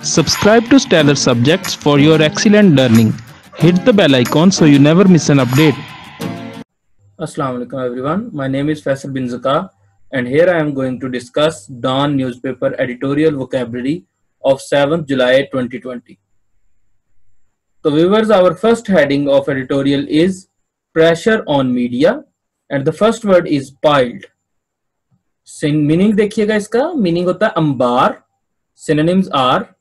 Subscribe to Stellar Subjects for your excellent learning. Hit the bell icon so you never miss an update. Assalamu alaikum everyone. My name is Faisal bin Zaka and here I am going to discuss Dawn newspaper editorial vocabulary of 7th July 2020. So viewers, our first heading of editorial is pressure on media and the first word is piled. Meaning देखिएगा, इसका meaning होता है अंबार. Synonyms are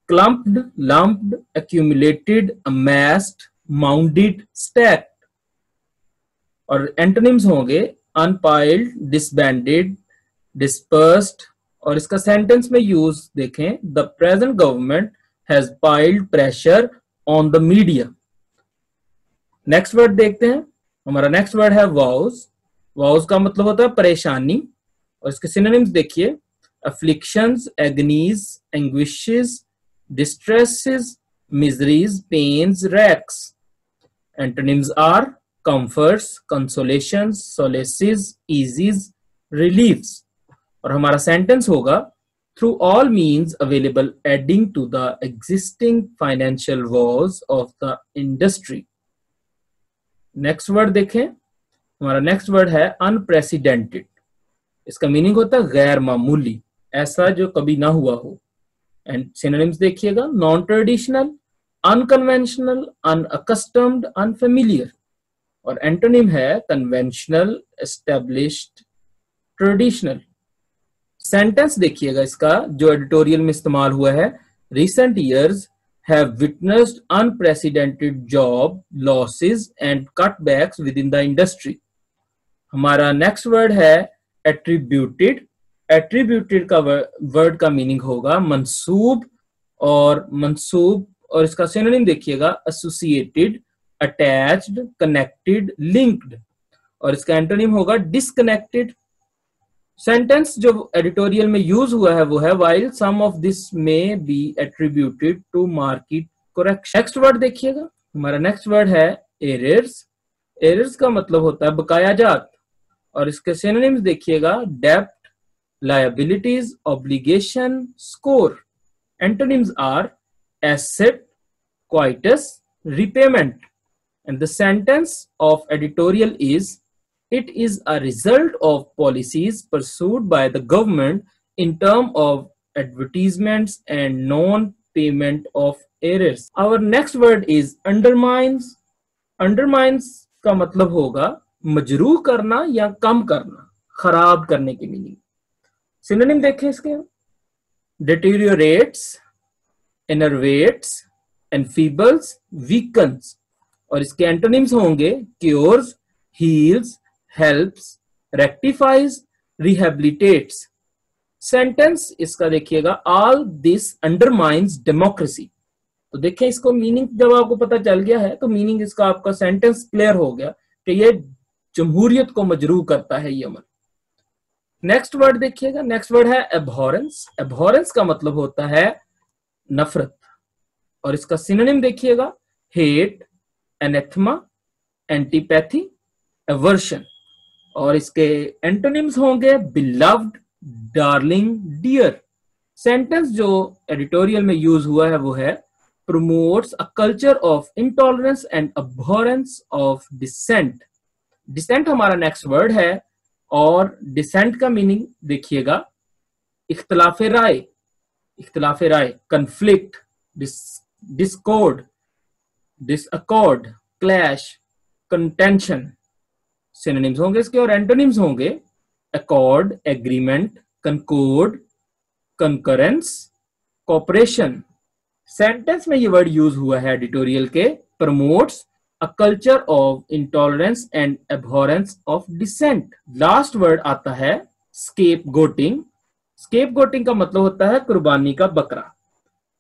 clumped, lumped, accumulated, amassed, mounded, stacked. और antonyms होंगे unpiled, disbanded, dispersed. और इसका sentence में यूज देखें, the present government has piled pressure on the media. Next word देखते हैं. हमारा नेक्स्ट वर्ड है vows. vows का मतलब होता है परेशानी और इसके सिनोनिम्स देखिए, afflictions, agonies, anguishes, distresses, miseries, pains, wrecks. Antonyms are comforts, consolations, solaces, eases, reliefs. और हमारा सेंटेंस होगा through all means available adding to the existing financial woes of the industry. Next word देखें. हमारा next word है unprecedented. इसका meaning होता है गैर मामूली, ऐसा जो कभी ना हुआ हो. एंड सिनोनिम्स देखिएगा, non traditional, unconventional, unaccustomed, unfamiliar. और एंटोनिम है कन्वेंशनल, एस्टेब्लिश्ड, ट्रेडिशनल. सेंटेंस देखिएगा इसका जो एडिटोरियल में इस्तेमाल हुआ है, recent years have witnessed unprecedented job losses and cutbacks within the industry. हमारा नेक्स्ट वर्ड है एट्रीब्यूटेड. एट्रीब्यूटेड का वर्ड का मीनिंग होगा मंसूब और इसका सिनोनिम देखिएगा, एसोसिएटेड, अटैच्ड, कनेक्टेड, लिंक्ड. और इसका एंटोनिम होगा डिस्कनेक्टेड. सेंटेंस जो एडिटोरियल में यूज हुआ है वो है while some of this may be attributed to market correction. Next word देखिएगा. हमारा नेक्स्ट वर्ड है एरर्स. एरर्स का मतलब होता है बकाया जात और इसके सिनोनिम्स देखिएगा, डेप्ट, liabilities, obligation, score. Antonyms are asset, quietus, repayment. And the sentence of editorial is, it is a result of policies pursued by the government in terms of advertisements and non-payment of errors. Our next word is undermines. Undermines का मतलब होगा मजरूह करना या कम करना, खराब करने की meaning. Synonym देखें इसके, deteriorates, enervates, enfeebles, weakens. और इसके एंटोनिम्स होंगे cures, heals, helps, rectifies, rehabilitates. Sentence इसका देखिएगा, all this undermines democracy. तो देखें इसको मीनिंग जब आपको पता चल गया है तो मीनिंग इसका आपका सेंटेंस क्लियर हो गया कि ये जमहूरियत को मजरूह करता है ये अमल. नेक्स्ट वर्ड देखिएगा. नेक्स्ट वर्ड है एबहॉरेंस. एबहॉरेंस का मतलब होता है नफरत और इसका सिनोनिम देखिएगा, हेट, एनेथमा, एंटीपैथी, एवर्शन. और इसके एंटोनिम्स होंगे बिलव्ड, डार्लिंग, डियर. सेंटेंस जो एडिटोरियल में यूज हुआ है वो है promotes a culture of intolerance and abhorrence of dissent. Dissent हमारा नेक्स्ट वर्ड है और डिसेंट का मीनिंग देखिएगा, इख्तिलाफ राय, इख्तिलाफ राय, conflict, discord, disaccord, clash, contention. Synonyms होंगे इसके और एंटोनिम्स होंगे accord, agreement, concord, concurrence, cooperation. Sentence में ये वर्ड यूज हुआ है एडिटोरियल के, promotes a culture of intolerance and abhorrence of dissent. Last word आता है scapegoating. scapegoating का मतलब होता है कुर्बानी का बकरा.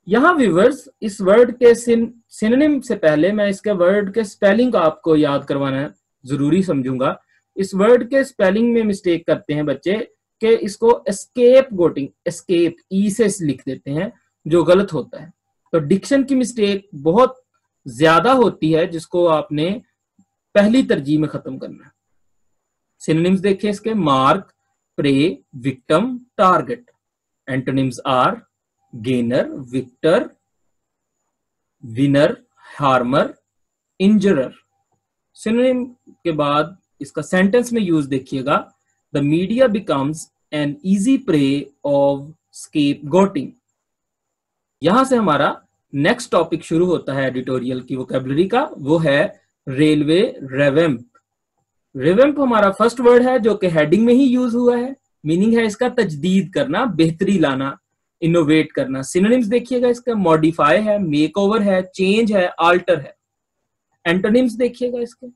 यहाँ व्यूअर्स इस वर्ड के सिनोनिम से पहले मैं इसके वर्ड के स्पेलिंग को आपको याद करवाना जरूरी समझूंगा. इस वर्ड के स्पेलिंग में मिस्टेक करते हैं बच्चे कि इसको escapegoating, escape ई से लिख देते हैं जो गलत होता है. तो डिक्शन की मिस्टेक बहुत ज्यादा होती है जिसको आपने पहली तरजीह में खत्म करना है. सिनोनिम्स देखिए इसके, mark, prey, victim, target. Antonyms are gainer, victor, winner, harmer, injurer. Synonym के बाद इसका सेंटेंस में यूज देखिएगा, the media becomes an easy prey of scapegoating. यहां से हमारा नेक्स्ट टॉपिक शुरू होता है एडिटोरियल की वोकैबुलरी का, वो है रेलवे रेवैम्प। रेवैम्प हमारा फर्स्ट वर्ड है जो कि हेडिंग में ही यूज हुआ है। मीनिंग है इसका तजदीद करना, बेहतरी लाना, इनोवेट करना। सिनोनिम्स देखिएगा, इसका मॉडिफाई है, मेकओवर है, चेंज है, आल्टर है। एंटोनिम्स देखिएगा इसके,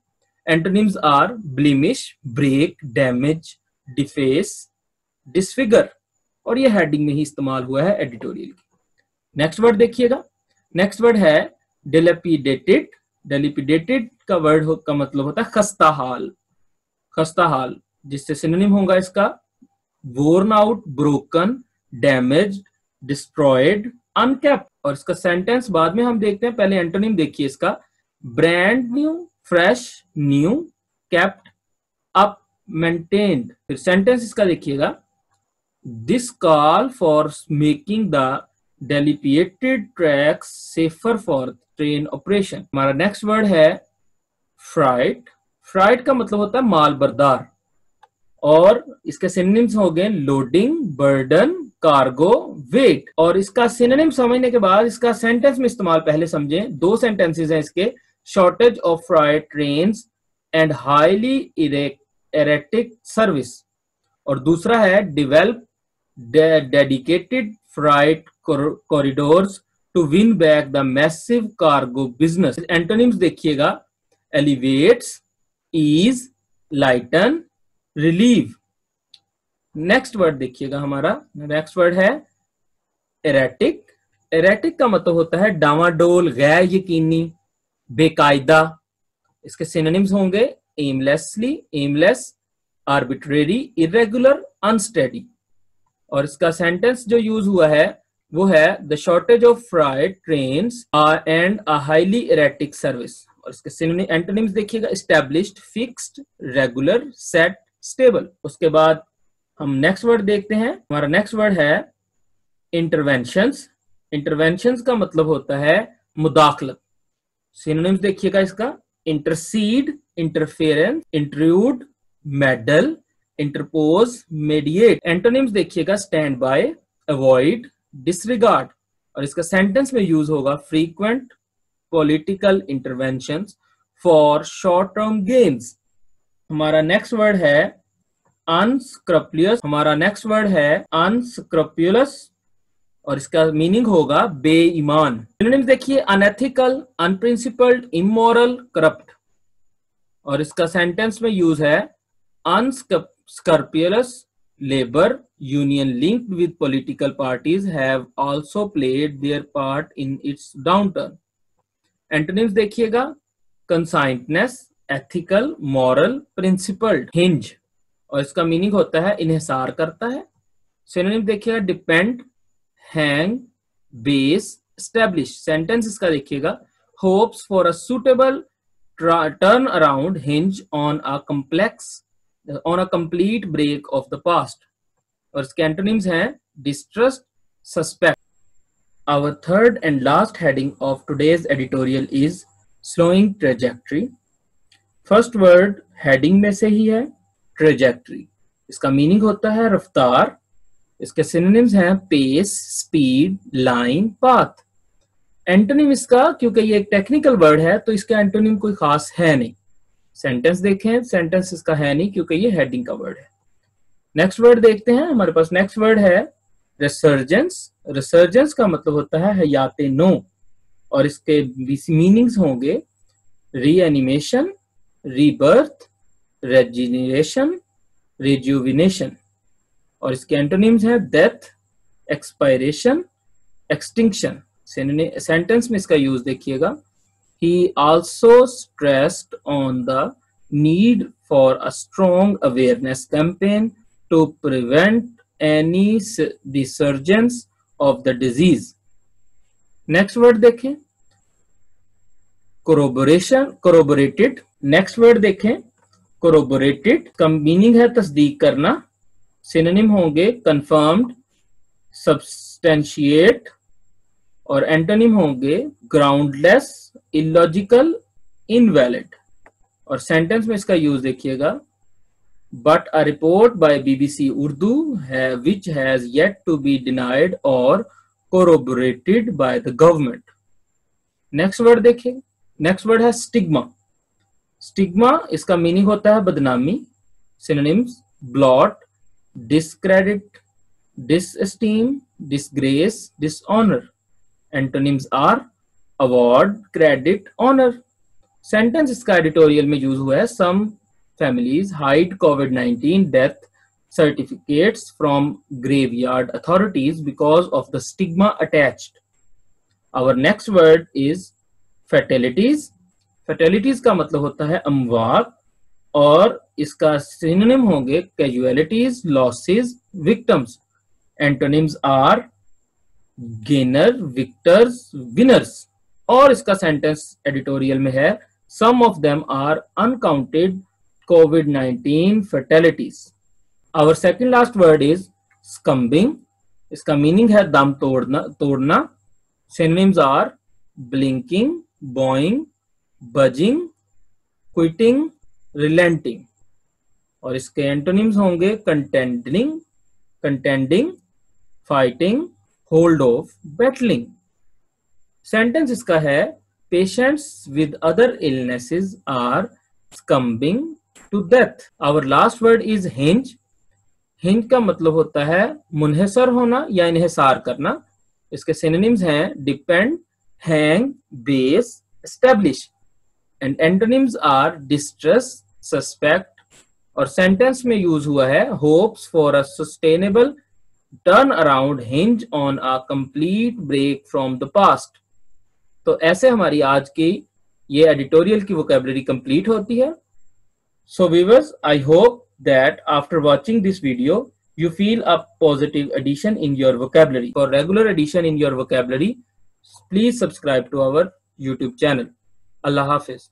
antonyms are blemish, break, damage, deface, disfigure, और ये हेडिंग में ही इस्तेमाल हुआ है एडिटोरियल की। नेक्स्ट वर्ड देखिएगा, नेक्स्ट वर्ड है डिलेपिडेटेड। डिलेपिडेटेड का वर्ड का मतलब होता है खस्ता हाल, खस्ता हाल, जिससे सिनोनिम होगा इसका worn out, broken, damage, destroyed, unkept. और इसका सेंटेंस बाद में हम देखते हैं, पहले एंटोनिम देखिए इसका, brand new, fresh, new, kept, up, maintained. फिर सेंटेंस इसका देखिएगा, this call for making the dilapidated tracks safer for train operation. हमारा नेक्स्ट वर्ड है फ्राइट। फ्राइट का मतलब होता है माल बरदार, और इसके सिनोनिम्स हो गए लोडिंग, बर्डन, कार्गो, वेट। और इसका सिनोनिम समझने के बाद इसका सेंटेंस में इस्तेमाल पहले समझें। दो सेंटेंसेस हैं इसके, shortage of freight trains and highly erratic service, और दूसरा है develop dedicated freight corridors to win back the massive cargo business. Antonyms देखिएगा, elevates, ease, lighten, relieve. Next word देखिएगा, हमारा नेक्स्ट वर्ड है एरेटिक। एरेटिक का मतलब होता है डामाडोल, गैर यकीनी, बेकायदा। इसके सिनोनिम्स होंगे aimlessly, aimless, arbitrary, irregular, unsteady. और इसका सेंटेंस जो यूज हुआ है वो है the shortage of freight trains and a highly erratic service. और इसके सिनोनिम एंटोनिम्स देखिएगा, established, fixed, regular, set, stable. उसके बाद हम नेक्स्ट वर्ड देखते हैं, हमारा नेक्स्ट वर्ड है इंटरवेंशंस। इंटरवेंशंस का मतलब होता है मुदाखलत। सिनोनिम्स देखिएगा इसका, intercede, interference, intrude, meddle, interpose, mediate. Antonyms देखिएगा, स्टैंड बाय, अवॉइड, डिसरिगार्ड। और इसका सेंटेंस में यूज होगा frequent political interventions for short term gains. हमारा नेक्स्ट वर्ड है अनस्क्रप्युलस। हमारा नेक्स्ट वर्ड है अनस्क्रप्युलस, और इसका मीनिंग होगा बेईमान। सिनोनिम्स देखिए, अनएथिकल, अनप्रिंसिपल्ड, इमोरल, करप्ट। और इसका सेंटेंस में यूज है unscrupulous labor union linked with political parties have also played their part in its downturn. Antonyms देखिएगा, conscientiousness, ethical, moral, principled, hinge। और इसका मीनिंग होता है इन्हिसार करता है। सिनोनिम देखिएगा, depend, hang, base, establish। Sentence इसका देखिएगा, hopes for a suitable turn around hinge on a complete break of the past। और इसके एंटोनिम्स हैं distrust, suspect। Our third and last heading of today's editorial is slowing trajectory। First word heading में से ही है, trajectory। इसका meaning होता है रफ्तार। इसके सिनोनिम्स हैं pace, speed, line, path. Antonym इसका, क्योंकि ये एक टेक्निकल वर्ड है तो इसका एंटोनिम कोई खास है नहीं। सेंटेंस देखें, सेंटेंस इसका है नहीं क्योंकि ये हेडिंग का वर्ड है। नेक्स्ट वर्ड देखते हैं, हमारे पास नेक्स्ट वर्ड है रिसर्जेंस। रिसर्जेंस का मतलब होता है हयाते नो, और इसके मीनिंग्स होंगे रीएनिमेशन, रीबर्थ, रेजिनरेशन, रिजुविनेशन। और इसके एंटोनिम्स हैं डेथ, एक्सपायरेशन, एक्सटिंक्शन। सेंटेंस में इसका यूज देखिएगा, he also stressed on the need for a strong awareness campaign to prevent any resurgence of the disease। Next word देखें, corroboration, corroborated। नेक्स्ट वर्ड देखें, corroborated का meaning है तस्दीक करना। Synonym होंगे confirmed, substantiate, और एंटोनिम होंगे groundless, illogical, invalid. और सेंटेंस में इसका यूज देखिएगा, but a report by BBC Urdu which has yet to be denied or corroborated by the government. Next word देखिए, नेक्स्ट वर्ड है स्टिग्मा. स्टिग्मा इसका meaning होता है बदनामी. Synonyms blot, discredit, disesteem, disgrace, dishonour. Antonyms are award, credit, honour. Sentence इसका editorial में use हुआ है. सम फैमिलीज हाइड कोविड-19 death certificates from graveyard authorities because of the stigma attached. Our next word is fatalities. Fatalities का मतलब होता है अमवात, और इसका सिनोनिम होंगे casualties, losses, victims. Antonyms are gainer, victors, winners. और इसका सेंटेंस एडिटोरियल में है some of them are uncounted COVID-19 fatalities. Our second last word is scumbing. इसका मीनिंग है दम तोड़ना. Synonyms are blinking, bowing, budging, quitting, relenting. और इसके एंटोनिम्स होंगे contending, fighting, hold off, battling. Sentence इसका है patients with other illnesses are succumbing to death. Our last word is hinge. hinge का मतलब होता है मुनहसर होना या इन्हिसार करना. इसके सिनोनिम्स हैं depend, hang, base, establish. And antonyms are distrust, suspect. और सेंटेंस में यूज हुआ है hopes for a sustainable turnaround hinge on a complete break from the past. तो ऐसे हमारी आज की ये एडिटोरियल की वोकैबुलरी कंप्लीट होती है. So viewers, I hope that after watching this video you feel a positive addition in your vocabulary. For regular addition in your vocabulary, please subscribe to our YouTube channel. Allah Hafiz.